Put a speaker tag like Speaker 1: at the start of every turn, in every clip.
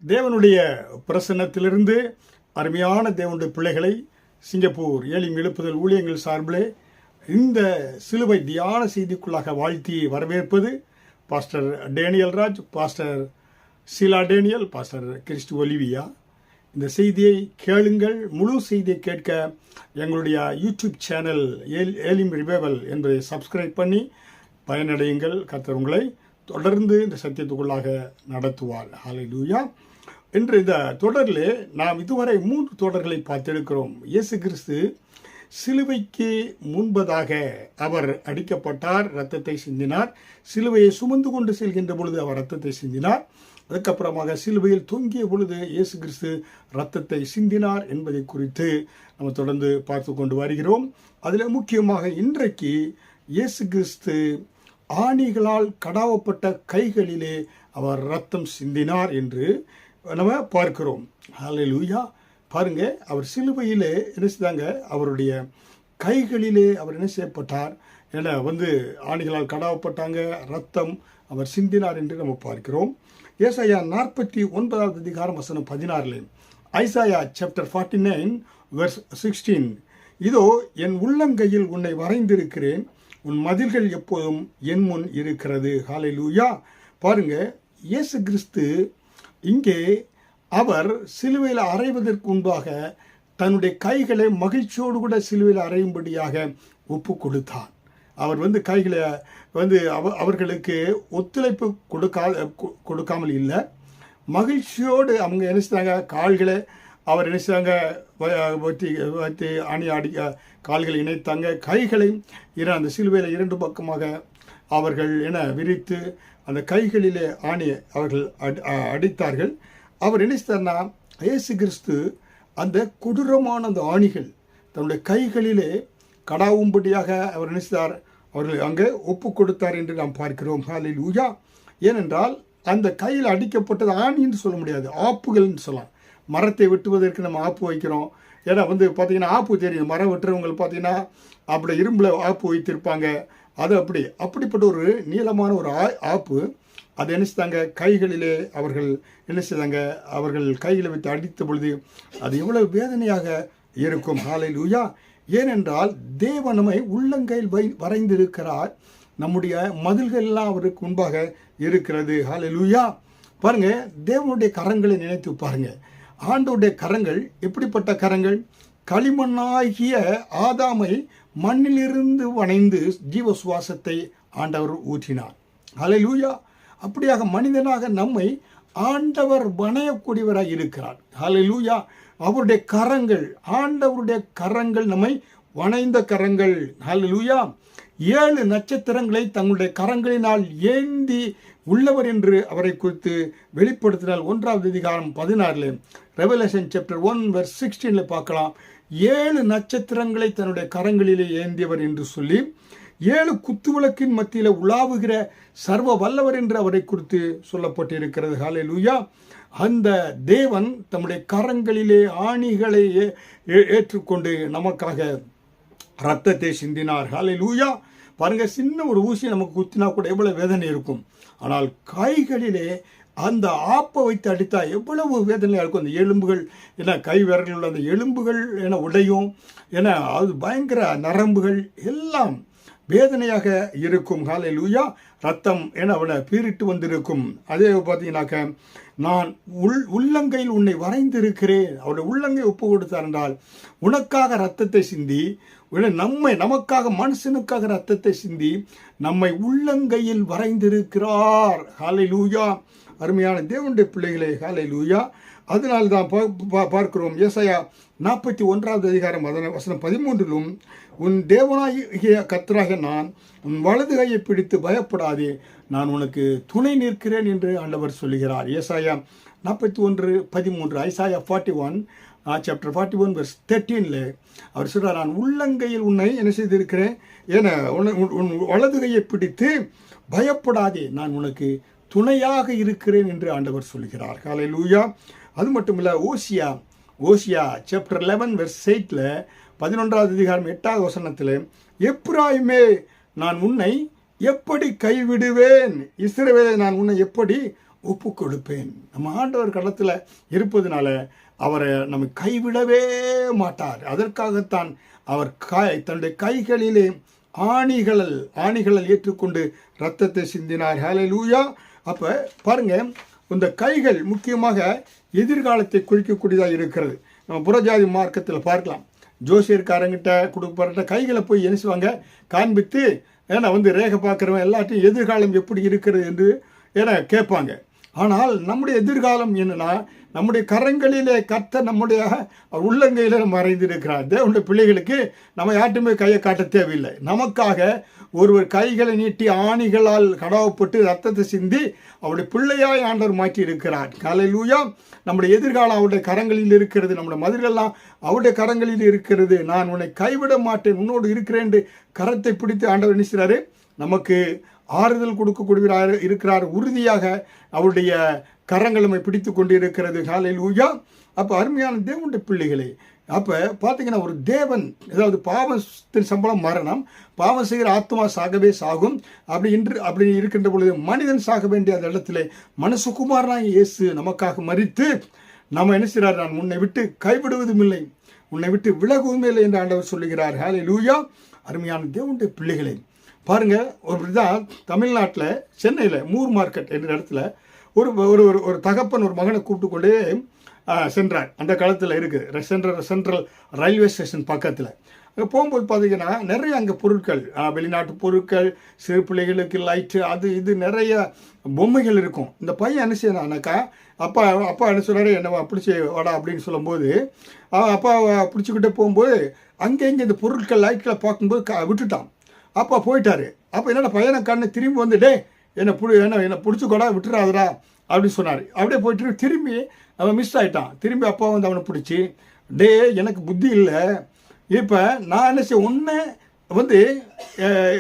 Speaker 1: தேவனுடைய பிரசன்னத்திலிருந்து அருமையான தேவனுடைய பிள்ளைகளை சிங்கப்பூர் ஏலிம் எழுப்புதல் ஊழியங்கள் சார்பிலே இந்த சிலுவை தியான செய்திக்குள்ளாக வாழ்த்தி வரவேற்பது பாஸ்டர் டேனியல் ராஜ், பாஸ்டர் சீலா டேனியல், பாஸ்டர் கிறிஸ்டி ஒலிவியா. இந்த செய்தியை கேளுங்கள். முழு செய்தியை கேட்க எங்களுடைய யூடியூப் சேனல் ஏலிம் ரிவைவல் என்பதை சப்ஸ்கிரைப் பண்ணி பயனடையுங்கள். கர்த்தர் உங்களை தொடர்ந்து இந்த சத்தியத்துக்குள்ளாக நடத்துவார். ஹல்லேலூயா. இன்று இந்த தொடரில் நாம் இதுவரை 3 தொடர்களை பார்த்திருக்கிறோம். இயேசு கிறிஸ்து சிலுவைக்கு முன்பதாக அவர் அடிக்கப்பட்டார், இரத்தத்தை சிந்தினார். சிலுவையை சுமந்து கொண்டு செல்கின்ற பொழுது அவர் இரத்தத்தை சிந்தினார். அதுக்கப்புறமாக சிலுவையில் தொங்கிய பொழுது இயேசு கிறிஸ்து இரத்தத்தை சிந்தினார் என்பதை குறித்து நம்ம தொடர்ந்து பார்த்து கொண்டு வருகிறோம். அதில் முக்கியமாக இன்றைக்கு இயேசு கிறிஸ்து ஆணிகளால் கடாவப்பட்ட கைகளிலே அவர் இரத்தம் சிந்தினார் என்று நம்ம பார்க்கிறோம். ஹல்லேலூயா. பாருங்க, அவர் சிலுவையிலே என்ன செய்தாங்க, அவருடைய கைகளிலே அவர் என்ன செய்யப்பட்டார், ஏன்னா ஆணிகளால் கடாவப்பட்டாங்க, ரத்தம் அவர் சிந்தினார் என்று நம்ம பார்க்கிறோம். ஏசாயா 49 அதிகாரம் வசனம் 16, ஐசாயா சாப்டர் 49 வெர்ஸ் 16, இதோ என் உள்ளங்கையில் உன்னை வரைந்திருக்கிறேன், உன் மதில்கள் எப்போதும் என் முன் இருக்கிறது. ஹல்லேலூயா. பாருங்க, இயேசு கிறிஸ்து இங்கே அவர் சிலுவையில் அறைவதற்கு முன்பாக தன்னுடைய கைகளை மகிழ்ச்சியோடு கூட சிலுவையில் அறையும்படியாக ஒப்பு கொடுத்தார். அவர் கைகளை அவர்களுக்கு ஒத்துழைப்பு கொடுக்காமல் இல்லை, மகிழ்ச்சியோடு அவங்க என்ன செய்தாங்க, கால்களை அவர் என்ன செய்தாங்க, வத்தி அணி அடிக்க கால்களை இணைத்தாங்க, கைகளை அந்த சிலுவையில் 2 பக்கமாக அவர்கள் விரித்து அந்த கைகளிலே ஆணி அவர்கள் அடித்தார்கள். அவர் என்ன செய்தார்னா, இயேசு கிறிஸ்து அந்த கொடூரமான அந்த ஆணிகள் தன்னுடைய கைகளிலே கடாவும்படியாக அவர் நினைத்தார், அவர்கள் அங்கே ஒப்பு கொடுத்தார் என்று நாம் பார்க்கிறோம். ஹல்லேலூயா. ஏனென்றால் அந்த கையில் அடிக்கப்பட்டது ஆணின்னு சொல்ல முடியாது, ஆப்புகள்னு சொல்லலாம். மரத்தை வெட்டுவதற்கு நம்ம ஆப்பு வைக்கிறோம். ஏன்னா பார்த்தீங்கன்னா ஆப்பு தெரியும், மரம் வெட்டுறவங்க பார்த்தீங்கன்னா அப்படி இரும்பில் ஆப்பு வைத்திருப்பாங்க. அது அப்படிப்பட்ட ஒரு நீளமான ஒரு ஆப்பு அதை என்ன செய்தாங்க, கைகளிலே அவர்கள் என்ன செய்தாங்க, அவர்கள் கைகளை வைத்து அடித்த பொழுது அது எவ்வளவு வேதனையாக இருக்கும். ஹல்லேலூயா. ஏனென்றால் தேவன் நம்மை உள்ளங்கையில் வரைந்திருக்கிறார், நம்முடைய மதில்கள் எல்லாம் அவருக்கு முன்பாக இருக்கிறது. ஹல்லேலூயா. பாருங்க, தேவனுடைய கரங்களை நினைத்து பாருங்க. ஆண்டவருடைய கரங்கள் எப்படிப்பட்ட கரங்கள்? களிமண்ணாகிய ஆதாமை மண்ணிலிருந்து வணைந்து ஜீவ சுவாசத்தை ஆண்டவர் ஊற்றினார். ஹல்லேலூயா. அப்படியாக மனிதனாக நம்மை ஆண்டவர் வணையக்கூடியவராக இருக்கிறார். ஹல்லேலூயா. அவருடைய கரங்கள், ஆண்டவருடைய கரங்கள் நம்மை வணைந்த கரங்கள். ஹல்லேலூயா. 7 நட்சத்திரங்களை தங்களுடைய கரங்களினால் ஏந்தி உள்ளவர் என்று அவரை குறித்து வெளிப்படுத்தினால் 1 அதிகாரம் 16 ரெவலேஷன் சாப்டர் 1 வெர்ஸ் 16 பார்க்கலாம். 7 நட்சத்திரங்களை தன்னுடைய கரங்களிலே ஏந்தியவர் என்று சொல்லி 7 குத்துவிளக்கின் மத்தியில் உலாவுகிற சர்வ வல்லவர் என்று அவரை குறித்து சொல்லப்பட்டிருக்கிறது. ஹல்லேலூயா. அந்த தேவன் தம்முடைய கரங்களிலே ஆணிகளை ஏற்றுக்கொண்டு நமக்காக இரத்தத்தை சிந்தினார். ஹல்லேலூயா. பாருங்க, சின்ன ஒரு ஊசி நமக்கு குத்தினா கூட எவ்வளவு வேதனை இருக்கும். ஆனால் கைகளிலே அந்த ஆப்பை வைத்து அடித்தா எவ்வளவு வேதனையாக இருக்கும். அந்த எலும்புகள் கை விரல்கள் அந்த எலும்புகள் உடையும், அது பயங்கர நரம்புகள் எல்லாம் வேதனையாக இருக்கும். ஹல்லேலூயா. ரத்தம் அவனை பீறிட்டு வந்திருக்கும். அதே பார்த்தீங்கன்னாக்க, நான் உள்ளங்கையில் உன்னை வரைந்திருக்கிறேன், அவருடைய உள்ளங்கை ஒப்பு கொடுத்தார் என்றால் உனக்காக ரத்தத்தை சிந்தி, நமக்காக மனுஷனுக்காக ரத்தத்தை சிந்தி நம்மை உள்ளங்கையில் வரைந்திருக்கிறார். ஹல்லேலூயா. அருமையான தேவனுடைய பிள்ளைகளே, ஹல்லேலூயா. அதனால தான் பார்க்கிறோம், ஏசாயா 41 அதிகாரம் வசனம் 13, உன் தேவனாகிய கர்த்தராக நான் உன் வலது கையை பிடித்து பயப்படாதே, நான் உனக்கு துணை நிற்கிறேன் என்று ஆண்டவர் சொல்லுகிறார். ஏசாயா 41:13, ஐசாயா 41 சாப்டர் 41 வெர்ஸ் 13 அவர் சொல்றார், நான் உள்ளங்கையில் உன்னை என்ன செய்திருக்கிறேன், உன் வலது கையை பிடித்து பயப்படாதே, நான் உனக்கு துணையாக இருக்கிறேன் என்று ஆண்டவர் சொல்கிறார். ஹல்லேலூயா. அது மட்டும் இல்லை, ஓசியா சாப்டர் 11 வெர்ஸ் 8 11 அதிகாரம் 8 வசனத்தில், எப்பிராயிமே நான் உன்னை எப்படி கைவிடுவேன், இஸ்ரவேலை நான் உன்னை எப்படி ஒப்பு கொடுப்பேன். நம்ம ஆண்டவர் கடத்தில் இருப்பதனால அவரை நம்ம கைவிடவே மாட்டார். அதற்காகத்தான் அவர் தன்னுடைய கைகளிலே ஆணிகளல் ஏற்றுக்கொண்டு ரத்தத்தை சிந்தினார். ஹல்லேலூயா. அப்போ பாருங்க, இந்த கைகள் முக்கியமாக எதிர்காலத்தை குறிக்கக்கூடியதாக இருக்கிறது. நம்ம புறஜாதி மார்க்கத்தில் பார்க்கலாம். ஜோசியர்காரங்கிட்ட கொடுப்பட்ட கைகளை போய் என்ன செய்வாங்க, காண்பித்து ஏன்னா ரேகை பார்க்குறவன் எல்லாத்தையும் எதிர்காலம் எப்படி இருக்கிறது என்று ஏன்னா கேட்பாங்க. ஆனால் நம்முடைய எதிர்காலம் என்னன்னா, நம்முடைய கரங்களிலே கர்த்தர் நம்முடைய உள்ளங்கையில் மறைந்திருக்கிறார். தேவனுடைய பிள்ளைகளுக்கு நம்ம யார்ட்டுமே கையை காட்ட தேவையில்லை. நமக்காக ஒருவர் கைகளை நீட்டி ஆணிகளால் கடாவப்பட்டு ரத்தத்தை சிந்தி அவருடைய பிள்ளையாய் ஆண்டவர் மாற்றி இருக்கிறார். ஹல்லேலூயா. நம்முடைய எதிர்காலம் அவருடைய கரங்களில் இருக்கிறது. நம்முடைய மதிலெல்லாம் அவருடைய கரங்களில் இருக்கிறது. நான் உன்னை கைவிட மாட்டேன், உன்னோடு இருக்கிறேன் என்று கரத்தை பிடித்து ஆண்டவர் நினைக்கிறாரு. நமக்கு ஆறுதல் கொடுக்கக்கூடியவராக இருக்கிறார். உறுதியாக அவருடைய கரங்கள் நம்மை பிடித்து கொண்டு இருக்கிறது. ஹல்லேலூயா. அப்போ அருமையான தேவனுடைய பிள்ளைகளே, அப்போ பார்த்தீங்கன்னா ஒரு தேவன், அதாவது பாவத்தின் சம்பளம் மரணம், பாவம் செய்கிற ஆத்மா சாகவே சாகும். அப்படி இருக்கின்ற பொழுது மனிதன் சாக வேண்டிய அந்த இடத்துல மனுஷகுமாரனாய் இயேசு நமக்காக மரித்து நம்ம என்ன செய்கிறார், நான் உன்னை விட்டு கைவிடுவதும் இல்லை, உன்னை விட்டு விலகுவதும் இல்லை என்று ஆண்டவர் சொல்லுகிறார். ஹல்லேலூயா. அருமையான தேவனுடைய பிள்ளைகளே, பாருங்க, ஒரு தான் தமிழ்நாட்டில் சென்னையில் மூர் மார்க்கெட் என்ற இடத்துல ஒரு தகப்பன் ஒரு மகனை கூப்பிட்டு கொண்டே சென்றார். அந்த காலத்தில் இருக்குது சென்ட்ரல் ரயில்வே ஸ்டேஷன் பக்கத்தில். அங்கே போகும்போது பார்த்தீங்கன்னா நிறைய அங்கே பொருட்கள், வெளிநாட்டு பொருட்கள், சிறு பிள்ளைகளுக்கு லைட்டு, அது இது நிறைய பொம்மைகள் இருக்கும். இந்த பையன் என்ன செய்யணாக்கா, அப்பா என்ன சொன்னார், என்ன பிடிச்சி வாடா அப்படின்னு சொல்லும்போது அப்பா பிடிச்சிக்கிட்டே போகும்போது அங்கே இந்த பொருட்கள் லைட்களை பார்க்கும்போது விட்டுட்டான். அப்பா போயிட்டாரு. அப்போ என்னடா பையனை கண்ணு திரும்பி வந்துட்டே என்ன பிடிச்சிக்கோடா, விட்டுறாதடா அப்படின்னு சொன்னார். அப்படியே போயிட்டு திரும்பி அவன் மிஸ் ஆகிட்டான். திரும்பி அப்பா அவனை பிடிச்சி, டே எனக்கு புத்தி இல்லை, இப்போ நான் என்ன செய்ய, ஒன்று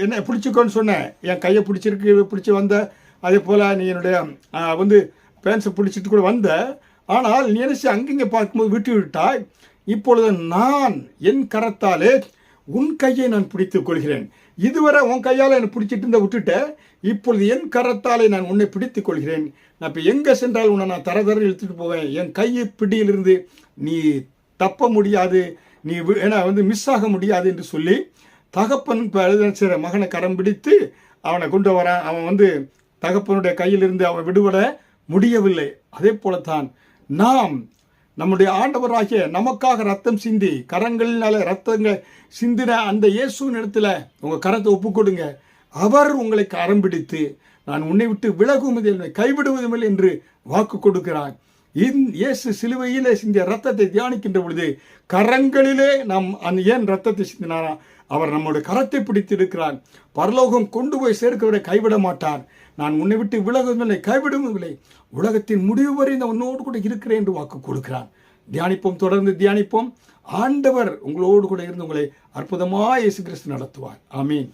Speaker 1: என்ன பிடிச்சிக்கோன்னு சொன்னேன், என் கையை பிடிச்சி வந்த, அதே போல் நீ என்னுடைய பேன்ஸை பிடிச்சிட்டு கூட வந்த, ஆனால் நீ என்ன செய்ய அங்கங்கே பார்க்கும்போது விட்டு விட்டாய். இப்பொழுது நான் என் கரத்தாலே உன் கையை நான் பிடித்துக் கொள்கிறேன். இதுவரை உன் கையால் என்னை பிடிச்சிட்டு இருந்த விட்டுட்ட, இப்பொழுது என் கரத்தாலே நான் உன்னை பிடித்துக் கொள்கிறேன். நான் இப்போ எங்கே சென்றால் உன்னை நான் தர இழுத்துட்டு போவேன். என் கையை பிடியிலிருந்து நீ தப்ப முடியாது, நீ ஏன்னா மிஸ் ஆக முடியாது என்று சொல்லி தகப்பன் இப்போ மகனை கரம் பிடித்து அவனை கொண்டு வரான். அவன் தகப்பனுடைய கையிலிருந்து அவன் விடுபட முடியவில்லை. அதே போலத்தான் நாம் நம்முடைய ஆண்டவராகிய நமக்காக ரத்தம் சிந்தி கரங்களினால ரத்தங்களை சிந்தின அந்த இயேசுவின் இடத்துல உங்கள் கரத்தை ஒப்பு கொடுங்க. அவர் உங்களை கரம் பிடித்து நான் உன்னை விட்டு விலகுவதில்லை, கைவிடுவதுமில்லை என்று வாக்கு கொடுக்கிறார். இயேசு சிலுவையிலே சிந்திய ரத்தத்தை தியானிக்கின்ற பொழுது கரங்களிலே நாம் ஏன் ரத்தத்தை சிந்தினாரா, அவர் நம்முடைய கரத்தை பிடித்து இருக்கிறார். பரலோகம் கொண்டு போய் சேர்க்கிறவரை கைவிட மாட்டார். நான் உன்னை விட்டு விலகுவதில்லை, கைவிடுவதில்லை, உலகத்தின் முடிவு வரை நான் உன்னோடு கூட இருக்கிறேன் என்று வாக்கு கொடுக்கிறார். தியானிப்போம், தொடர்ந்து தியானிப்போம். ஆண்டவர் உங்களோடு கூட இருந்து உங்களை அற்புதமாக இயேசு கிறிஸ்து நடத்துவார். ஆமீன்.